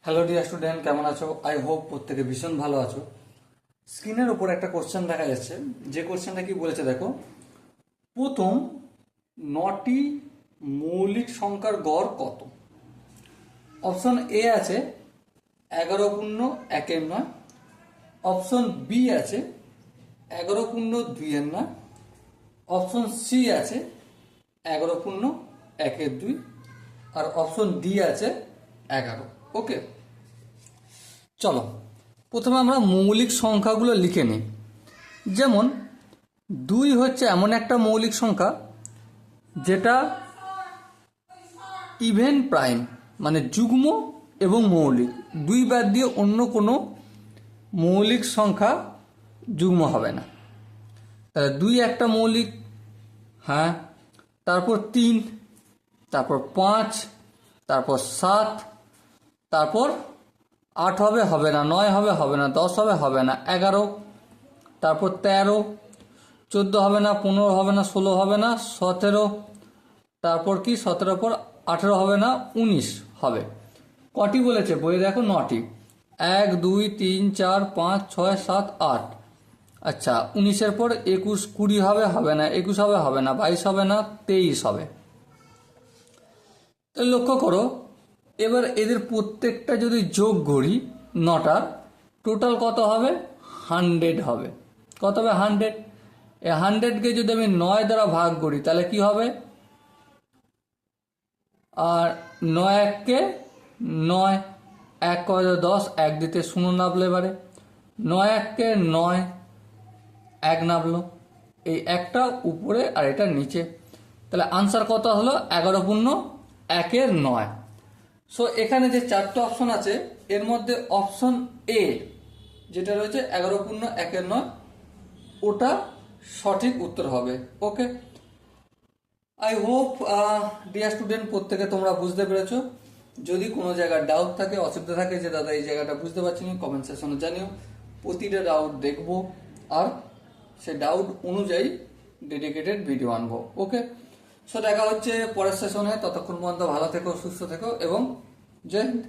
Hello dear student, কেমন আছো? I hope প্রত্যেকে ভীষণ ভালো আছো। স্ক্রিনের উপর একটা কোশ্চেন দেখা যাচ্ছে, যে কোশ্চেনটা কি বলেছে দেখো। প্রথম 9টি মৌলিক সংখ্যার গড় কত? অপশন এ আছে 11.1 অপশন বি আছে 11.2, অপশন সি আছে 11.2 আর অপশন ডি আছে 11। ওকে, চলো প্রথমে আমরা মৌলিক সংখ্যাগুলো লিখে নিই। যেমন 2 হচ্ছে এমন একটা মৌলিক সংখ্যা যেটা ইভেন প্রাইম, মানে যুগ্ম এবং মৌলিক, দুই বাদ দিয়ে অন্য কোনো মৌলিক সংখ্যা যুগ্ম হবে না। তাহলে 2 একটা মৌলিক, হ্যাঁ। তারপর 3, তারপর 5, তারপর 7, তারপর 8 হবে, হবে না। 9 হবে, হবে না। 10 হবে, হবে না। 11, তারপর 13, 14 হবে না। 15 হবে না। 16 হবে না। 17, তারপর কি 17 পর 18 হবে না। 19 হবে। কটি বলেছে বইয়ে দেখো? 9টি। 1 2 3 4 5 6 7 8। আচ্ছা, 19-এর পর 21, 20 হবে, হবে না। 21 হবে, হবে না। 22 হবে না। 23 হবে। তো লক্ষ্য করো, এবার এদের প্রত্যেকটা যদি যোগ করি 9টার, টোটাল কত হবে? 100 হবে। কত হবে? 100। এই 100কে যদি আমি 9 দ্বারা ভাগ করি তাহলে কি হবে? আর 9 1-কে 9, 1 কত? 10, 1 দিতে 0 নামলো। এবারে 9 1-কে 9, 1 নামলো। এই একটা উপরে আর এটা নিচে, তাহলে আনসার কত হলো? 11.1-9। সো এখানে যে 4টে অপশন আছে এর মধ্যে অপশন এ যেটা রয়েছে 11.1-9, ওটা সঠিক উত্তর হবে। ওকে, আই হোপ ডিয়ার স্টুডেন্ট প্রত্যেকে তোমরা বুঝতে পেরেছো। যদি কোনো জায়গায় ডাউট থাকে, অসুবিধা থাকে যে দাদা এই জায়গাটা বুঝতে পারছি না, কমেন্ট সেকশনে জানিও। প্রতিটা ডাউট দেখবো আর সে ডাউট অনুযায়ী ডেডিকেটেড ভিডিও আনবো। ওকে, সো দেখা হচ্ছে পরের সেশনে। ততক্ষণ পর্যন্ত ভালো থেকো, সুস্থ থেকো এবং জয় হিন্দ।